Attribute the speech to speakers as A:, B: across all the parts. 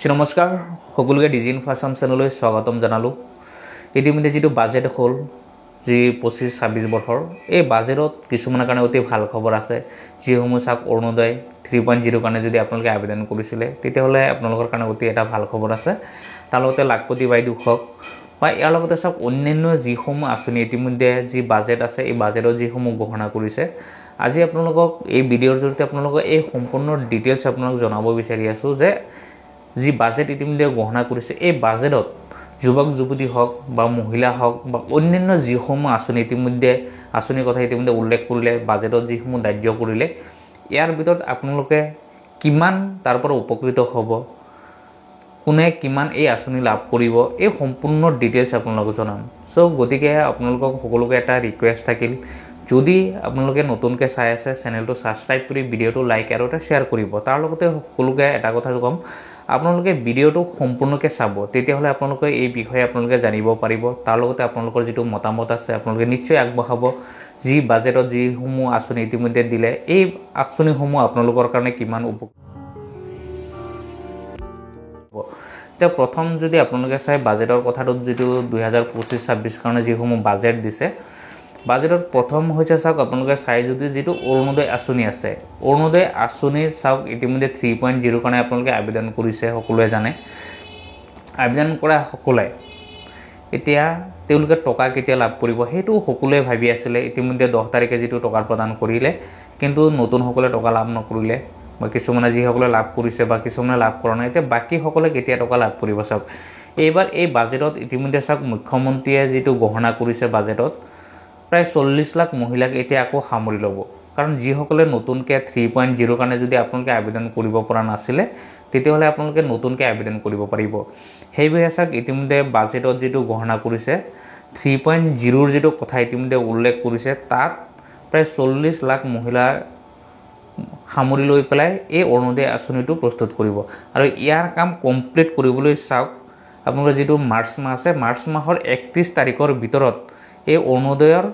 A: নমস্কাৰ সকলোকে ডিজি ইনফাৰ্ম চেনেললৈ স্বাগতম জনালোঁ। ইতিমধ্যে যিটো বাজেট হ'ল যি 25-26 বৰ্ষৰ এই বাজেটত কিছুমানৰ কাৰণে অতি ভাল খবৰ আছে। যিসমূহ চাওক অৰুণোদয় 3.0 কাৰণে যদি আপোনালোকে আবেদন কৰিছিলে তেতিয়াহ'লে আপোনালোকৰ কাৰণে অতি এটা ভাল খবৰ আছে। তাৰ লগতে লাখপতি বাইদেউ হওক বা ইয়াৰ লগতে চাওক অন্যান্য যিসমূহ আঁচনি ইতিমধ্যে যি বাজেট আছে এই বাজেটত যিসমূহ ঘোষণা কৰিছে আজি আপোনালোকক এই ভিডিঅ'ৰ জৰিয়তে আপোনালোকক এই সম্পূৰ্ণ ডিটেইলছ আপোনালোকক জনাব বিচাৰি আছোঁ যে যি বাজেট ইতিমধ্যে ঘোষণা কৰিছে এই বাজেটত যুৱক যুৱতী হওক বা মহিলা হওক বা অন্যান্য যিসমূহ আঁচনি ইতিমধ্যে আঁচনিৰ কথা ইতিমধ্যে উল্লেখ কৰিলে বাজেটত যিসমূহ ধাৰ্য কৰিলে ইয়াৰ ভিতৰত আপোনালোকে কিমান তাৰ পৰা উপকৃত হ'ব, কোনে কিমান এই আঁচনি লাভ কৰিব এই সম্পূৰ্ণ ডিটেইলছ আপোনালোকক জনাম। গতিকে আপোনালোকক সকলোকে এটা ৰিকুৱেষ্ট থাকিল, যদি আপোনালোকে নতুনকৈ চাই আছে চেনেলটো ছাবস্ক্ৰাইব কৰি ভিডিঅ'টো লাইক আৰু এটা শ্বেয়াৰ কৰিব। তাৰ লগতে সকলোকে এটা কথা ক'ম, আপোনালোকে ভিডিঅ'টো সম্পূৰ্ণকৈ চাব, তেতিয়াহ'লে আপোনালোকে এই বিষয়ে আপোনালোকে জানিব পাৰিব। তাৰ লগতে আপোনালোকৰ যিটো মতামত আছে আপোনালোকে নিশ্চয় আগবঢ়াব। যি বাজেটত যিসমূহ আঁচনি ইতিমধ্যে দিলে এই আঁচনিসমূহ আপোনালোকৰ কাৰণে কিমান এতিয়া প্ৰথম যদি আপোনালোকে চাই বাজেটৰ কথাটোত যিটো 2025-26 কাৰণে যিসমূহ বাজেট দিছে বাজেটত প্ৰথম হৈছে চাওক আপোনালোকে চাই যদি যিটো অৰুণোদয় আঁচনি আছে অৰুণোদয় আঁচনিৰ চাওক ইতিমধ্যে 3.0 কাৰণে আপোনালোকে আবেদন কৰিছে। সকলোৱে জানে আবেদন কৰা সকলে এতিয়া তেওঁলোকে টকা কেতিয়া লাভ কৰিব সেইটো সকলোৱে ভাবি আছিলে। ইতিমধ্যে 10 তাৰিখে যিটো টকা প্ৰদান কৰিলে কিন্তু নতুনসকলে টকা লাভ নকৰিলে বা কিছুমানে যিসকলে লাভ কৰিছে বা কিছুমানে লাভ কৰা নাই। এতিয়া বাকীসকলে কেতিয়া টকা লাভ কৰিব চাওক এইবাৰ এই বাজেটত ইতিমধ্যে চাওক মুখ্যমন্ত্ৰীয়ে যিটো ঘোষণা কৰিছে বাজেটত প্ৰায় 40 লাখ মহিলাক এতিয়া আকৌ সামৰি ল'ব। কাৰণ যিসকলে নতুনকৈ 3.0 কাৰণে যদি আপোনালোকে আবেদন কৰিব পৰা নাছিলে তেতিয়াহ'লে আপোনালোকে নতুনকৈ আবেদন কৰিব পাৰিব। সেইবাবে চাওক ইতিমধ্যে বাজেটত যিটো ঘোষণা কৰিছে 3.0ৰ যিটো কথা ইতিমধ্যে উল্লেখ কৰিছে তাত প্ৰায় 40 লাখ মহিলা সামৰি লৈ পেলাই এই অৰুণোদয় আঁচনিটো প্ৰস্তুত কৰিব। আৰু ইয়াৰ কাম কমপ্লিট কৰিবলৈ চাওক আপোনালোকৰ যিটো মাৰ্চ মাহ আছে মাৰ্চ মাহৰ 31 তাৰিখৰ ভিতৰত এই অৰুণোদয়ৰ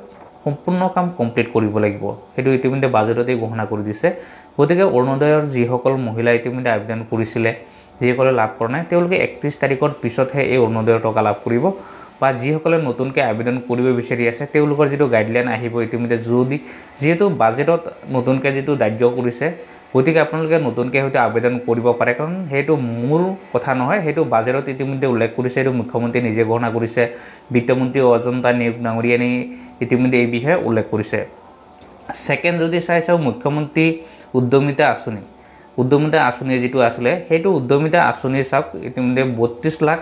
A: সম্পূৰ্ণ কাম কমপ্লিট কৰিব লাগিব। সেইটো ইতিমধ্যে বাজেটতেই ঘোষণা কৰি দিছে। গতিকে অৰুণোদয়ৰ যিসকল মহিলা ইতিমধ্যে আবেদন কৰিছিলে যিসকলে লাভ কৰা নাই তেওঁলোকে 31 তাৰিখৰ পিছতহে এই অৰুণোদয়ৰ টকা লাভ কৰিব। বা যিসকলে নতুনকৈ আবেদন কৰিব বিচাৰি আছে তেওঁলোকৰ যিটো গাইডলাইন আহিব ইতিমধ্যে যিহেতু বাজেটত নতুনকৈ যিটো ধাৰ্য কৰিছে গতিকে আপোনালোকে নতুনকৈ হয়তো আবেদন কৰিব পাৰে। কাৰণ সেইটো মূল কথা নহয়, সেইটো বাজেটত ইতিমধ্যে উল্লেখ কৰিছে, সেইটো মুখ্যমন্ত্ৰীয়ে নিজে ঘোষণা কৰিছে। বিত্তমন্ত্ৰী অজন্তা নিয়োগ ডাঙৰীয়াই ইতিমধ্যে এই বিষয়ে উল্লেখ কৰিছে। ছেকেণ্ড যদি চাওঁ মুখ্যমন্ত্ৰী উদ্যমিতা আঁচনি যিটো আছিলে সেইটো উদ্যমিতা আঁচনি চাওক ইতিমধ্যে 32 লাখ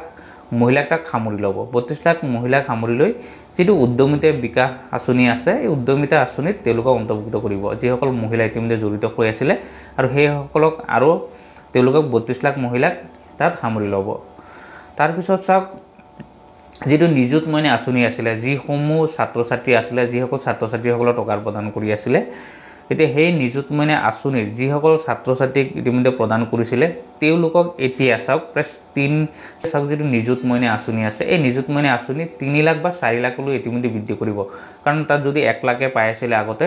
A: মহিলাক তাক সামৰি ল'ব। 32 লাখ মহিলাক সামৰি লৈ যিটো উদ্যমিতা বিকাশ আঁচনি আছে এই উদ্যমিতা আঁচনিত তেওঁলোকক অন্তৰ্ভুক্ত কৰিব যিসকল মহিলা ইতিমধ্যে জড়িত হৈ আছিলে আৰু সেইসকলক আৰু তেওঁলোকক 32 লাখ মহিলাক তাত সামৰি ল'ব। তাৰপিছত চাওক যিটো নিযুত মইনা আঁচনি আছিলে যিসমূহ ছাত্ৰ ছাত্ৰী আছিলে যিসকল ছাত্ৰ ছাত্ৰীসকলক টকা প্ৰদান কৰি আছিলে এতিয়া সেই নিযুত মইনা আঁচনিৰ যিসকল ছাত্ৰ ছাত্ৰীক ইতিমধ্যে প্ৰদান কৰিছিলে তেওঁলোকক এতিয়া চাওক চাওক যিটো নিযুত মইনা আঁচনি আছে এই নিযুত মইনা আঁচনি 3 লাখ বা 4 লাখলৈ ইতিমধ্যে বৃদ্ধি কৰিব। কাৰণ তাত যদি 1 লাখে পাই আছিলে আগতে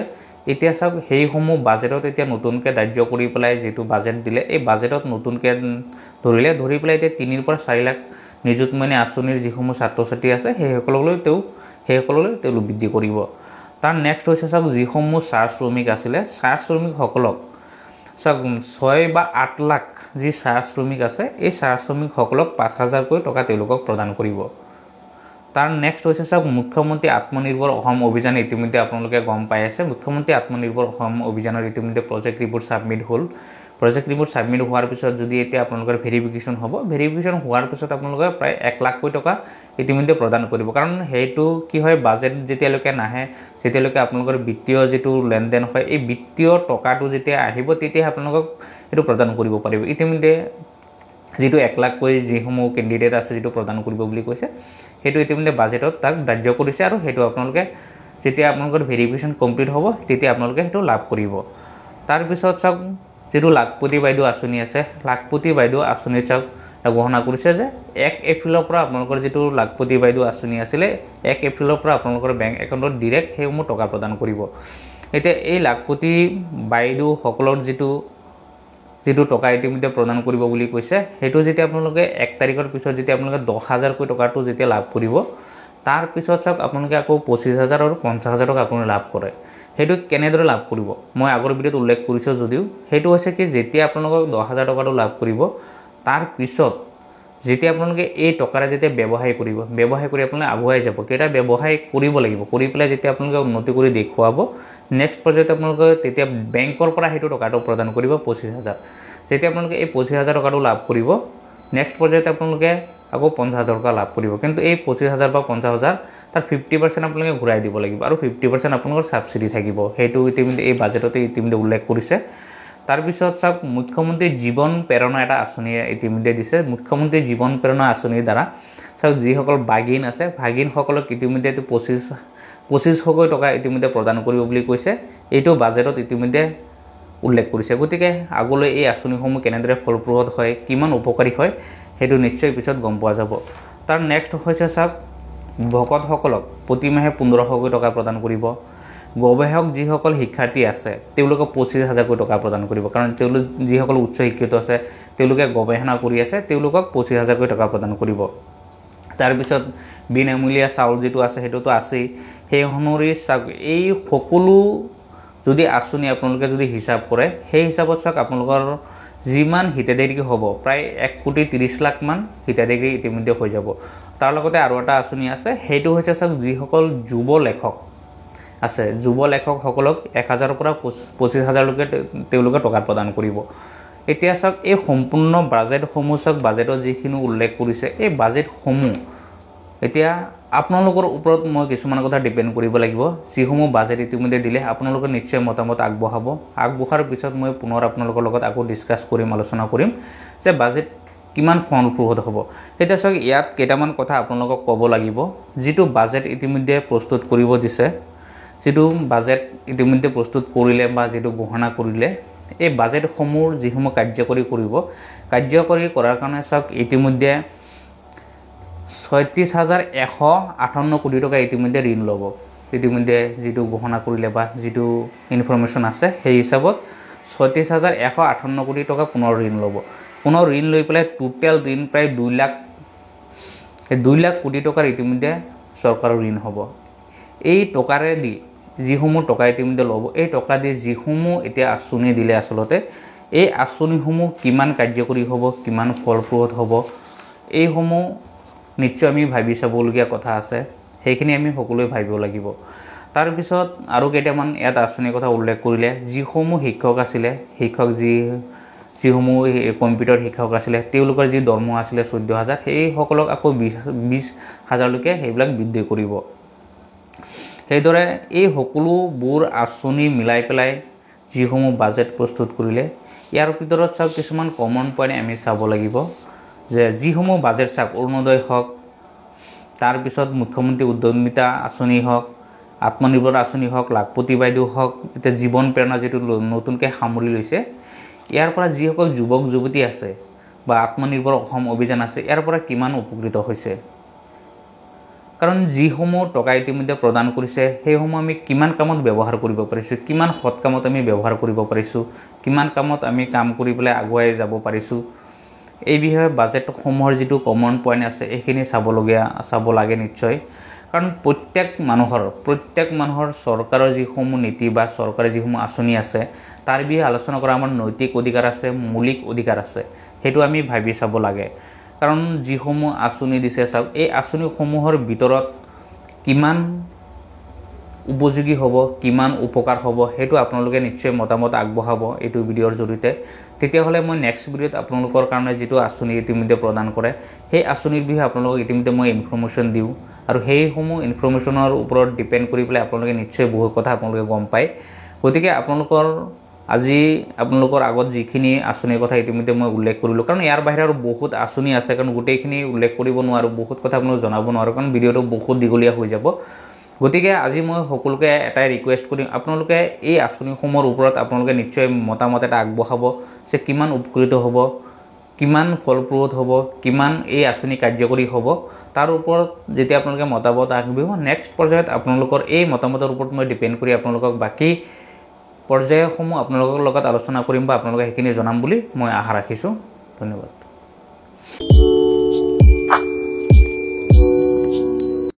A: এতিয়া চাওক সেইসমূহ বাজেটত এতিয়া নতুনকৈ ধাৰ্য কৰি পেলাই যিটো বাজেট দিলে এই বাজেটত নতুনকৈ ধৰি পেলাই এতিয়া 3 পৰা 4 লাখ নিযুত মইনা আঁচনিৰ যিসমূহ ছাত্ৰ ছাত্ৰী আছে সেইসকললৈ তেওঁলোক বৃদ্ধি কৰিব। তাৰ নেক্সট হৈছে চাওক যিসমূহ চাহ শ্ৰমিক আছিলে চাহ শ্ৰমিকসকলক চাওক 6 বা 8 লাখ যি চাহ শ্ৰমিক আছে এই চাহ শ্ৰমিকসকলক 5,000কৈ টকা তেওঁলোকক প্ৰদান কৰিব। তাৰ নেক্সট হৈছে চাওক মুখ্যমন্ত্ৰী আত্মনিৰ্ভৰ অসম অভিযান ইতিমধ্যে আপোনালোকে গম পাই আছে। মুখ্যমন্ত্ৰী আত্মনিৰ্ভৰ অসম অভিযানৰ ইতিমধ্যে প্ৰজেক্ট ৰিপৰ্ট ছাবমিট হ'ল। প্ৰজেক্ট ৰিপৰ্ট ছাবমিট হোৱাৰ পিছত যদি এতিয়া আপোনালোকৰ ভেৰিফিকেশ্যন হ'ব, ভেৰিফিকেশ্যন হোৱাৰ পিছত আপোনালোকে প্ৰায় 1 লাখকৈ টকা ইতিমধ্যে প্ৰদান কৰিব। কাৰণ সেইটো কি হয় বাজেট যেতিয়ালৈকে নাহে তেতিয়ালৈকে আপোনালোকৰ বিত্তীয় যিটো লেনদেন হয় এই বিত্তীয় টকাটো যেতিয়া আহিব তেতিয়াহে আপোনালোকক সেইটো প্ৰদান কৰিব পাৰিব। ইতিমধ্যে যিটো 1 লাখকৈ যিসমূহ কেণ্ডিডেট আছে যিটো প্ৰদান কৰিব বুলি কৈছে সেইটো ইতিমধ্যে বাজেটত তাক ধাৰ্য কৰিছে আৰু সেইটো আপোনালোকে যেতিয়া আপোনালোকৰ ভেৰিফিকেশ্যন কমপ্লিট হ'ব তেতিয়া আপোনালোকে সেইটো লাভ কৰিব। তাৰপিছত চাওক যিটো লাখপতি বাইদেউ আঁচনি আছে লাখপতি বাইদেউ আঁচনিত চাওক ঘোষণা কৰিছে যে 1 এপ্ৰিলৰ পৰা আপোনালোকৰ যিটো লাখপতি বাইদেউ আঁচনি আছিলে 1 এপ্ৰিলৰ পৰা আপোনালোকৰ বেংক একাউণ্টত ডিৰেক্ট সেইসমূহ টকা প্ৰদান কৰিব। এতিয়া এই লাখপতি বাইদেউসকলৰ যিটো যেটো টকা ইতিমধ্যে প্ৰদান কৰিব বুলি কৈছে হেতু যেতিয়া আপোনালোকে 1 তাৰিখৰ পিছত যেতিয়া আপোনালোকে 10000 কৈ টকাটো যেতিয়া লাভ কৰিব তাৰ পিছত সক আপোনালোকে আকৌ 25000 আৰু 50000 টকা আপুনি লাভ কৰে হেতু কেনেদৰে লাভ কৰিব মই আগৰ ভিডিওত উল্লেখ কৰিছো যদিও হেতু হৈছে কি যেতিয়া আপোনালোকক 10000 টকাটো লাভ কৰিব তাৰ পিছত যেতিয়া আপোনালোকে এই টকাৰে যেতিয়া ব্যৱসায় কৰিব ব্যৱসায় কৰি আপোনালোকে আগুৱাই যাব কেটা ব্যৱসায় কৰিব লাগিব কৰি পেলাই যেতিয়া আপোনালোকে উন্নতি কৰি দেখুৱাব নেক্সট পৰ্যায়ত আপোনালোকে তেতিয়া বেংকৰ পৰা হেতু টকাটো প্ৰদান কৰিব 25000 যেতিয়া আপোনালোকে এই 25000 টকাটো লাভ কৰিব নেক্সট পৰ্যায়ত আপোনালোকে আকৌ 50000 টকা লাভ কৰিব কিন্তু এই 25000 বা 50000 তাৰ 50% আপোনালোকে ঘূৰাই দিব লাগিব আৰু 50% আপোনালোকৰ সাবসিডি থাকিব হেতু ইতিমধ্যে এই বাজেটতে ইতিমধ্যে উল্লেখ কৰিছে তাৰ পিছত সব মুখ্যমন্ত্ৰী জীবন প্ৰেৰণা এটা আঁচনি ইতিমধ্যে দিছে মুখ্যমন্ত্ৰী জীবন প্ৰেৰণা আঁচনিৰ দ্বাৰা সব যিসকল বাগিন আছে ভাগিন সকলক ইতিমধ্যে 2500 টকা ইতিমধ্যে প্ৰদান কৰিব বুলি কৈছে এইটো বাজেটত ইতিমধ্যে উল্লেখ কৰিছে গতিকে আগলৈ এই আঁচনিসমূহ কেনেদৰে ফলপ্ৰসূ হয় কিমান উপকাৰী হয় হেতু নিশ্চয় পিছত গম পোৱা যাব তাৰ নেক্সট হৈছে সব ভকতসকলক প্ৰতি মাহে 1500 টকা প্ৰদান কৰিব গৱেষক যিসকল শিক্ষাৰ্থী আছে তেওঁলোকক 25000 টকা প্ৰদান কৰিব কাৰণ তেওঁলোক যিসকল উচ্চ শিক্ষিত আছে তেওঁলোকে গৱেষণা কৰি আছে তেওঁলোকক 25000 টকা প্ৰদান কৰিব তাৰ পিছত বিনামূলীয়া চাউল যেটো আছে হেতুটো আছে সেই হনৰি এই সকলো যদি আঁচনি আপোনালোকে যদি হিসাব কৰে সেই হিসাবত সক আপোনালোকৰ যিমান হিতাধিকাৰী হ'ব প্ৰায় 1,30 লাখ মান হিতাধিকাৰী ইতিমধ্যে হৈ যাব তাৰ লগতে আৰু এটা আঁচনি আছে হেতু হৈছে সক যিসকল যুৱ লেখক আছে যুৱ লেখক সকলক 1000 পৰা 25000 লৈকে তেওঁলোকে টকা প্ৰদান কৰিব এতিয়া সক এই সম্পূৰ্ণ বাজেট সমূহ সক বাজেটত যিখিনি উল্লেখ কৰিছে এই বাজেট সমূহ এতিয়া আপোনালোকৰ ওপৰত মই কিছুমান কথা ডিপেন্ড কৰিব লাগিব যিসমূহ বাজেট ইতিমধ্যে দিলে আপোনালোকে নিশ্চয় মতামত আগবঢ়াৰ পিছত মই পুনৰ আপোনালোকৰ লগত আকৌ ডিসকাস কৰিম আলোচনা কৰিম যে বাজেট কিমান ফলপ্ৰসূ হ'ব এটা সক ইয়াত কেইটামান কথা আপোনালোকক ক'ব লাগিব যেটো বাজেট ইতিমধ্যে প্ৰস্তুত কৰিব দিছে যেটো বাজেট ইতিমধ্যে প্ৰস্তুত কৰিলে বা যেটো ঘোষণা কৰিলে এই বাজেট সমূহ যিসমূহ কাৰ্যকৰী কৰিব কাৰ্যকৰী কৰাৰ কাৰণে সক ইতিমধ্যে 36158 কোটি টকা ইতিমধ্যে ঋণ ল'ব ইতিমধ্যে যেটো ঘোষণা কৰিলে বা যেটো ইনফৰমেশন আছে সেই হিচাপত 36158 কোটি টকা পুনৰ ঋণ ল'ব পুনৰ ঋণ লৈ পেলাই টোটাল ঋণ প্ৰায় 2 লাখ কোটি টকাৰ ইতিমধ্যে চৰকাৰৰ ঋণ হ'ব এই টকাৰে দি যিসমূহ টকা ইতিমধ্যে ল'ব এই টকা দি যিসমূহ এতিয়া আঁচনি দিলে আসলতে এই আঁচনিসমূহ কিমান কাৰ্যকৰী হ'ব কিমান ফলপ্ৰসূ হ'ব এই সমূহ নিশ্চয় আমি ভাবি চাবলগীয়া কথা আছে সেইখিনি আমি সকলোৱে ভাবিব লাগিব তাৰ পিছত আৰু কেইটামান ইয়াত আঁচনিৰ কথা উল্লেখ কৰিলে যিসমূহ শিক্ষক আছিল শিক্ষক যিসমূহ কম্পিউটাৰ শিক্ষক আছিল তেওঁলোকৰ যি দৰমহা আছিল 14000 সেই সকলক আকৌ 20000 লৈকে সেইবিলাক বৃদ্ধি কৰিব সেইদৰে এই সকলোবোৰ আঁচনি মিলাই পেলাই যিসমূহ বাজেট প্ৰস্তুত কৰিলে ইয়াৰ ভিতৰত সব কিছুমান কমন পইণ্ট আমি চাব লাগিব যে যিসমূহ বাজেট চাক অৰুণোদয় হক তাৰ পিছত মুখ্যমন্ত্ৰী উদ্যমিতা আঁচনি হক আত্মনিৰ্ভৰ আঁচনি হক লাখপতি বাইদেউ হক এতিয়া জীৱন প্ৰেৰণা যেটো নতুনকৈ সামৰি লৈছে ইয়াৰ পৰা যিসকল যুৱক যুৱতী আছে বা আত্মনিৰ্ভৰ অসম অভিযান আছে ইয়াৰ পৰা কিমান উপকৃত হৈছে কাৰণ যিসমূহ টকা ইতিমধ্যে প্ৰদান কৰিছে সেইসমূহ আমি কিমান কামত ব্যৱহাৰ কৰিব পাৰিছো কিমান হত কামত আমি ব্যৱহাৰ কৰিব পাৰিছো কিমান কামত আমি কাম কৰি পেলাই আগুৱাই যাব পাৰিছো এই বিষয়ে বাজেট সমূহৰ যেটো কমন পইণ্ট আছে এইখিনি চাব লাগে নিশ্চয় কাৰণ প্ৰত্যেক মানুহৰ চৰকাৰৰ যিসমূহ নীতি বা চৰকাৰৰ যিসমূহ আঁচনি আছে তাৰ বিষয়ে আলোচনা কৰা আমাৰ নৈতিক অধিকাৰ আছে মৌলিক অধিকাৰ আছে হেতু আমি ভাবি চাব লাগে কাৰণ যিসমূহ আঁচনি দিছে সব এই আঁচনিসমূহৰ ভিতৰত কিমান উপযোগী হ'ব কিমান উপকাৰ হ'ব হেতু আপোনালোকে নিশ্চয় মতামত আগবঢ়াব এইটো ভিডিওৰ জৰিয়তে তেতিয়া হলে মই নেক্সট ভিডিওত আপোনালোকৰ কাৰণে যেটো আঁচনি ইতিমধ্যে প্ৰদান কৰে সেই আঁচনিৰ বিষয়ে আপোনালোকক ইতিমধ্যে মই ইনফৰমেশন দিও আৰু সেইসমূহ ইনফৰমেশনৰ ওপৰত ডিপেন্ড কৰি পেলাই আপোনালোকে নিশ্চয় বহু কথা আপোনালোকে গম পায় গতিকে আজি আপোনালোকৰ আগত যিখিনি আঁচনিৰ কথা ইতিমধ্যে মই উল্লেখ কৰিলো কাৰণ ইয়াৰ বাহিৰে আৰু বহুত আঁচনি আছে কাৰণ গোটেইখিনি উল্লেখ কৰিব নোৱাৰো বহুত কথা আপোনালোক জনাব নোৱাৰো কাৰণ ভিডিওটো বহুত দীঘলীয়া হৈ যাব গতিকে আজি মই সকলোকে এটাই ৰিকুৱেষ্ট কৰিম আপোনালোকে এই আঁচনিসমূহৰ ওপৰত আপোনালোকে নিশ্চয় মতামত এটা আগবঢ়াব যে কিমান উপকৃত হ'ব কিমান ফলপ্ৰসূ হ'ব কিমান এই আঁচনি কাৰ্যকৰী হ'ব তাৰ ওপৰত যেতিয়া আপোনালোকে মতামত আগবঢ়াব নেক্সট পৰ্যায়ত আপোনালোকৰ এই মতামতৰ ওপৰত মই ডিপেন্ড কৰি আপোনালোকক বাকি পৰ্যায়সমূহ আপোনালোকৰ লগত আলোচনা কৰিম বা আপোনালোকে সেইখিনি জনাম বুলি মই আশা ৰাখিছোঁ। ধন্যবাদ।